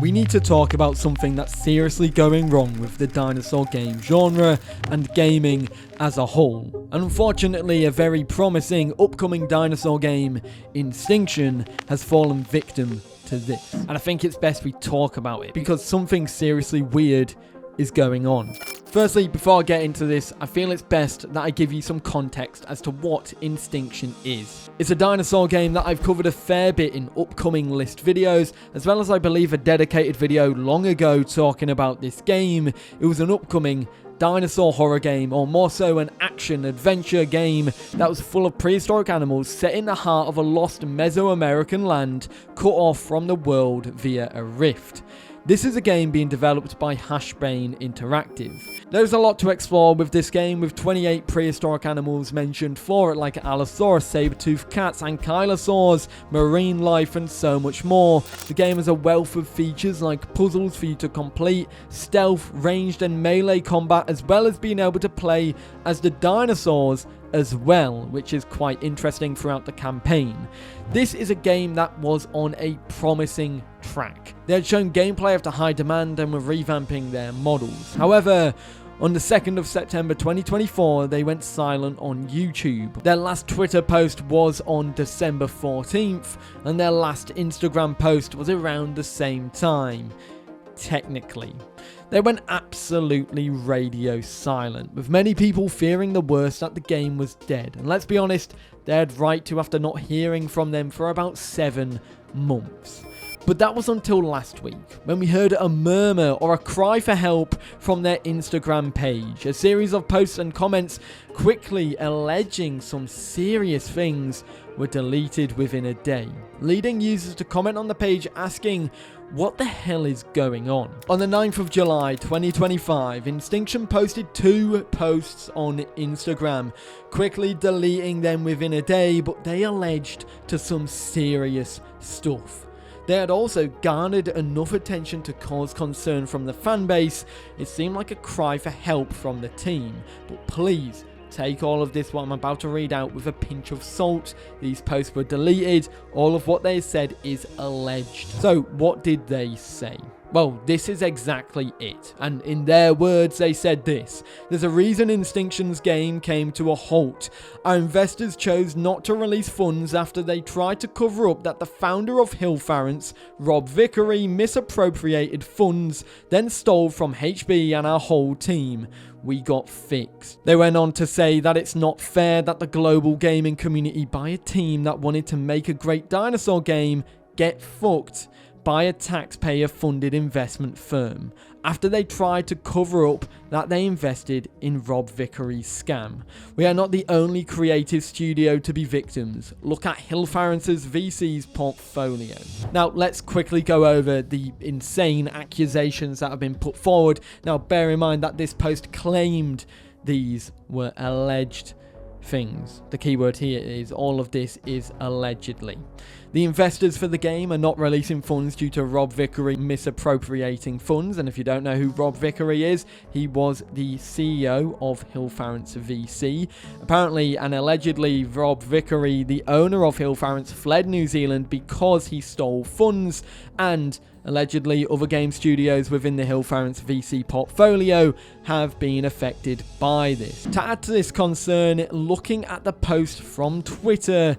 we need to talk about something that's seriously going wrong with the dinosaur game genre and gaming as a whole. Unfortunately, a very promising upcoming dinosaur game, Instinction, has fallen victim to this. And I think it's best we talk about it because something seriously weird is going on. Firstly, before I get into this, I feel it's best that I give you some context as to what Instinction is. It's a dinosaur game that I've covered a fair bit in upcoming list videos, as well as I believe a dedicated video long ago talking about this game. It was an upcoming dinosaur horror game, or more so an action-adventure game that was full of prehistoric animals set in the heart of a lost Mesoamerican land cut off from the world via a rift. This is a game being developed by Hashbane Interactive. There's a lot to explore with this game, with 28 prehistoric animals mentioned for it, like Allosaurus, saber-toothed cats, ankylosaurs, marine life, and so much more. The game has a wealth of features like puzzles for you to complete, stealth, ranged and melee combat, as well as being able to play as the dinosaurs as well, which is quite interesting throughout the campaign. This is a game that was on a promising track. They had shown gameplay after high demand and were revamping their models. However, on the 2nd of September 2024, they went silent on YouTube. Their last Twitter post was on December 14th, and their last Instagram post was around the same time. Technically, they went absolutely radio silent, with many people fearing the worst, that the game was dead. And let's be honest, they had right to after not hearing from them for about 7 months. But that was until last week, when we heard a murmur or a cry for help from their Instagram page. A series of posts and comments quickly alleging some serious things were deleted within a day, leading users to comment on the page asking what the hell is going on. On the 9th of July 2025, Instinction posted 2 posts on Instagram, quickly deleting them within a day, but they alleged to some serious stuff. They had also garnered enough attention to cause concern from the fanbase. It seemed like a cry for help from the team, but please take all of this, what I'm about to read out, with a pinch of salt. These posts were deleted. All of what they said is alleged. So what did they say? Well, this is exactly it. And in their words, they said this: "There's a reason Instinction's game came to a halt. Our investors chose not to release funds after they tried to cover up that the founder of Hillfarrance, Rob Vickery, misappropriated funds, then stole from HB and our whole team. We got fixed." They went on to say that it's not fair that the global gaming community buy a team that wanted to make a great dinosaur game get fucked by a taxpayer-funded investment firm after they tried to cover up that they invested in Rob Vickery's scam. We are not the only creative studio to be victims. Look at Hillfarrance VC's portfolio. Now, let's quickly go over the insane accusations that have been put forward. Now, bear in mind that this post claimed these were alleged things. The keyword here is all of this is allegedly. The investors for the game are not releasing funds due to Rob Vickery misappropriating funds. And if you don't know who Rob Vickery is, he was the CEO of Hillfarrance VC. Apparently and allegedly, Rob Vickery, the owner of Hillfarrance, fled New Zealand because he stole funds, and allegedly other game studios within the Hillfarrance VC portfolio have been affected by this. To add to this concern, looking at the post from Twitter,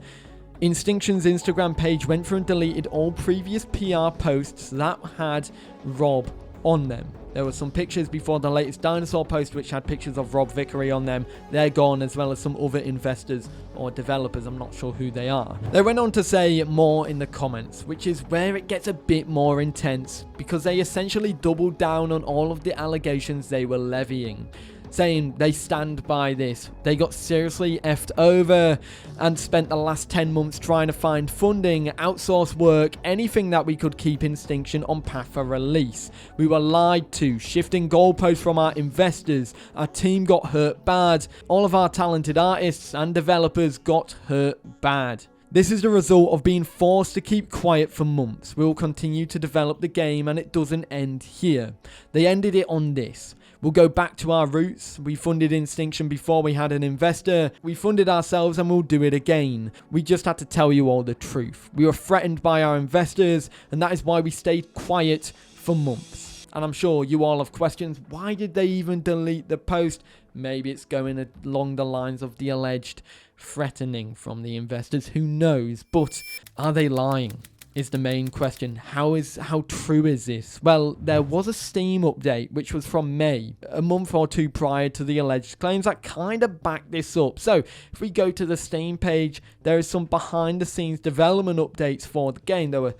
Instinction's Instagram page went through and deleted all previous PR posts that had Rob on them. There were some pictures before the latest dinosaur post which had pictures of Rob Vickery on them. They're gone, as well as some other investors or developers. I'm not sure who they are. They went on to say more in the comments, which is where it gets a bit more intense, because they essentially doubled down on all of the allegations they were levying, saying they stand by this. They got seriously effed over and spent the last 10 months trying to find funding, outsource work, anything that we could keep Instinction on path for release. We were lied to, shifting goalposts from our investors. Our team got hurt bad. All of our talented artists and developers got hurt bad. This is the result of being forced to keep quiet for months. We will continue to develop the game, and it doesn't end here. They ended it on this: we'll go back to our roots. We funded Instinction before we had an investor. We funded ourselves and we'll do it again. We just had to tell you all the truth. We were threatened by our investors, and that is why we stayed quiet for months. And I'm sure you all have questions. Why did they even delete the post? Maybe it's going along the lines of the alleged threatening from the investors. Who knows? But are they lying? Is the main question. How true is this? Well, there was a Steam update, which was from May, a month or two prior to the alleged claims, that kind of backed this up. So, if we go to the Steam page, there is some behind-the-scenes development updates for the game. There were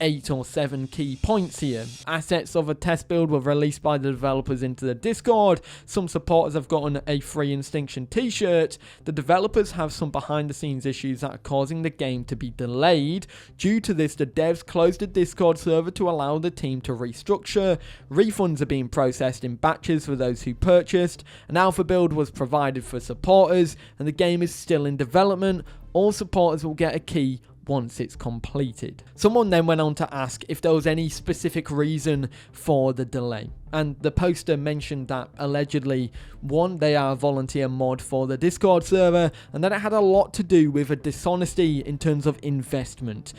8 or 7 key points here. Assets of a test build were released by the developers into the Discord. Some supporters have gotten a free Instinction t-shirt. The developers have some behind the scenes issues that are causing the game to be delayed. Due to this, the devs closed the Discord server to allow the team to restructure. Refunds are being processed in batches for those who purchased. An alpha build was provided for supporters, and the game is still in development. All supporters will get a key once it's completed. Someone then went on to ask if there was any specific reason for the delay. And the poster mentioned that allegedly, one, they are a volunteer mod for the Discord server, and that it had a lot to do with a dishonesty in terms of investment,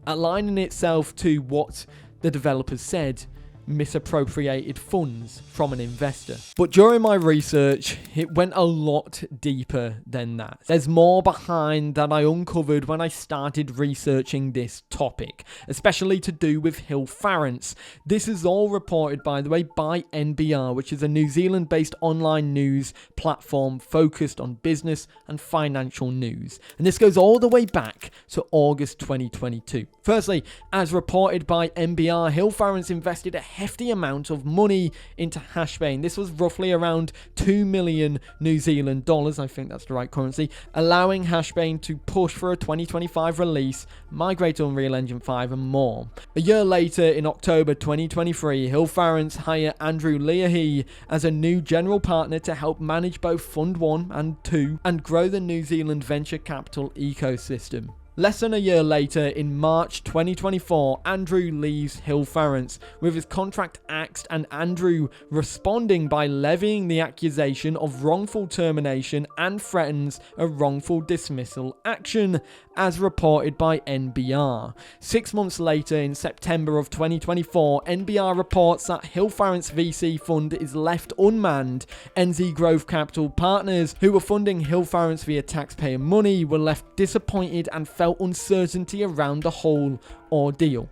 aligning itself to what the developers said, misappropriated funds from an investor. But during my research, it went a lot deeper than that. There's more behind that I uncovered when I started researching this topic, especially to do with Hillfarrance. This is all reported, by the way, by NBR, which is a New Zealand-based online news platform focused on business and financial news. And this goes all the way back to August 2022. Firstly, as reported by NBR, Hillfarrance invested a hefty amount of money into Hashbane. This was roughly around 2 million New Zealand dollars, I think that's the right currency, allowing Hashbane to push for a 2025 release, migrate to Unreal Engine 5 and more. A year later, in October 2023, Hillfarrance hired Andrew Leahy as a new general partner to help manage both Fund 1 and 2 and grow the New Zealand venture capital ecosystem. Less than a year later, in March 2024, Andrew leaves Hillfarrance, with his contract axed and Andrew responding by levying the accusation of wrongful termination and threatens a wrongful dismissal action, as reported by NBR. 6 months later, in September of 2024, NBR reports that Hillfarrance VC fund is left unmanned. NZ Growth Capital partners, who were funding Hillfarrance via taxpayer money, were left disappointed and felt uncertainty around the whole ordeal.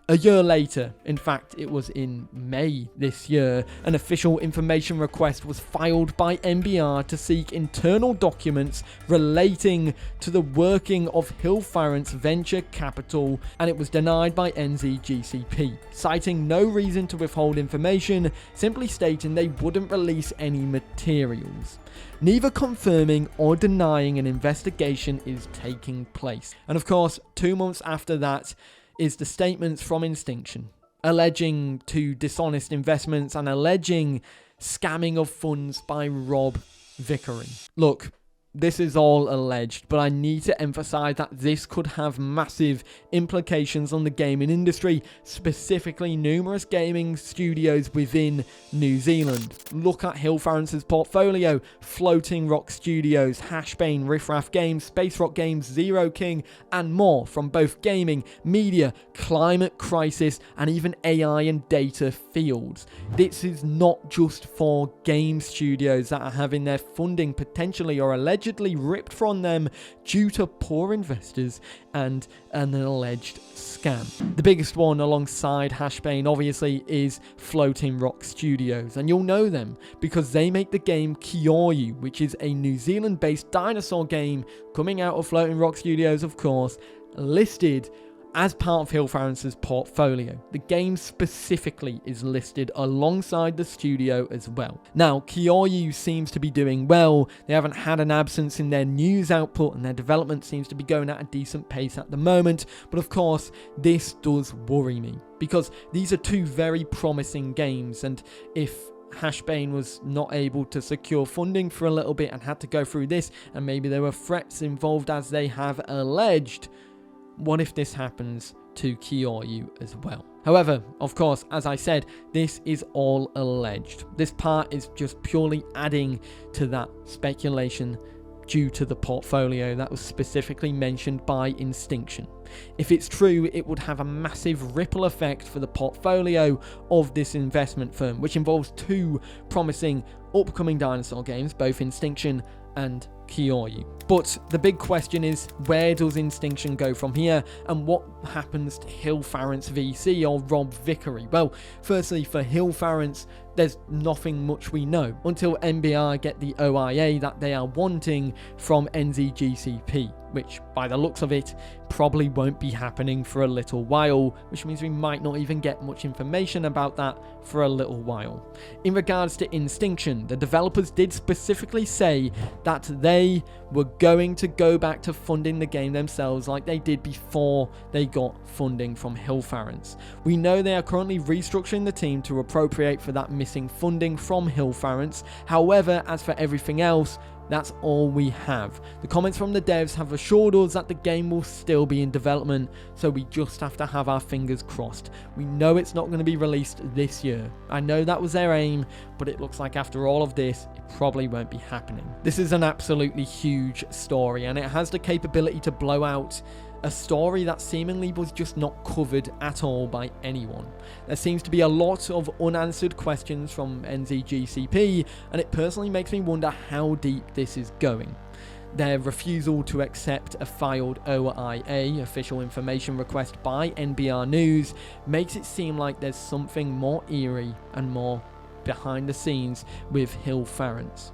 A year later, in fact it was in May this year, an official information request was filed by NBR to seek internal documents relating to the working of Hillfarrance venture capital, and it was denied by NZGCP, citing no reason to withhold information, simply stating they wouldn't release any materials. Neither confirming or denying an investigation is taking place. And of course, 2 months after that is the statements from Instinction, alleging to dishonest investments and alleging scamming of funds by Rob Vickery. Look, this is all alleged, but I need to emphasize that this could have massive implications on the gaming industry, specifically numerous gaming studios within New Zealand. Look at Hillfarrances' portfolio: Floating Rock Studios, Hashbane, Riffraff Games, Space Rock Games, Zero King, and more, from both gaming, media, climate crisis, and even AI and data fields. This is not just for game studios that are having their funding potentially or allegedly ripped from them due to poor investors and an alleged scam. The biggest one alongside Hashbane obviously is Floating Rock Studios, and you'll know them because they make the game Kyoryu, which is a New Zealand based dinosaur game coming out of Floating Rock Studios, of course, listed as part of Hillfarrance's portfolio. The game specifically is listed alongside the studio as well. Now, Kyoryu seems to be doing well. They haven't had an absence in their news output, and their development seems to be going at a decent pace at the moment. But of course, this does worry me, because these are two very promising games, and if Hashbane was not able to secure funding for a little bit and had to go through this, and maybe there were threats involved as they have alleged, what if this happens to Kyoryu as well? However, of course, as I said, this is all alleged. This part is just purely adding to that speculation due to the portfolio that was specifically mentioned by Instinction. If it's true, it would have a massive ripple effect for the portfolio of this investment firm, which involves two promising upcoming dinosaur games, both Instinction and Kyoryu. But the big question is, where does Instinction go from here, and what happens to Hillfarrance VC or Rob Vickery? Well, firstly, for Hillfarrance, there's nothing much we know until NBR get the OIA that they are wanting from NZGCP, which by the looks of it probably won't be happening for a little while, which means we might not even get much information about that for a little while. In regards to Instinction, the developers did specifically say that they were going to go back to funding the game themselves like they did before they got funding from Hillfarrance. We know they are currently restructuring the team to appropriate for that missing funding from Hillfarrance. However, as for everything else, that's all we have. The comments from the devs have assured us that the game will still be in development, so we just have to have our fingers crossed. We know it's not going to be released this year. I know that was their aim, but it looks like after all of this, it probably won't be happening. This is an absolutely huge story, and it has the capability to blow out a story that seemingly was just not covered at all by anyone. There seems to be a lot of unanswered questions from NZGCP, and it personally makes me wonder how deep this is going. Their refusal to accept a filed OIA, official information request, by NBR News makes it seem like there's something more eerie and more behind the scenes with Hillfarrance.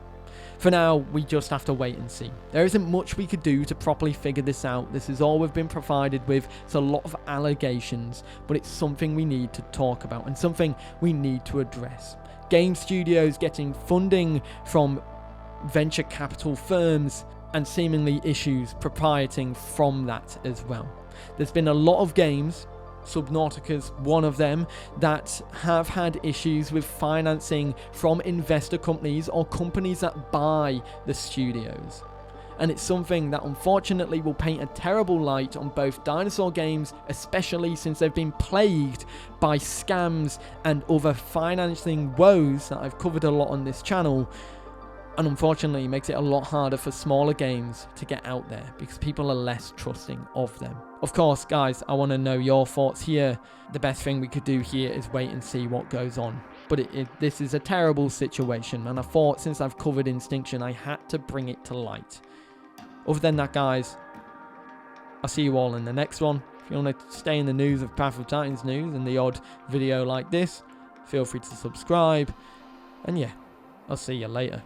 For now, we just have to wait and see. There isn't much we could do to properly figure this out. This is all we've been provided with. It's a lot of allegations, but it's something we need to talk about and something we need to address. Game studios getting funding from venture capital firms and seemingly issues proprieting from that as well. There's been a lot of games, Subnautica's one of them, that have had issues with financing from investor companies or companies that buy the studios. And it's something that unfortunately will paint a terrible light on both dinosaur games, especially since they've been plagued by scams and other financing woes that I've covered a lot on this channel. And unfortunately, it makes it a lot harder for smaller games to get out there because people are less trusting of them. Of course, guys, I want to know your thoughts here. The best thing we could do here is wait and see what goes on. But this is a terrible situation, and I thought since I've covered Instinction, I had to bring it to light. Other than that, guys, I'll see you all in the next one. If you want to stay in the news of Path of Titans news and the odd video like this, feel free to subscribe. And yeah, I'll see you later.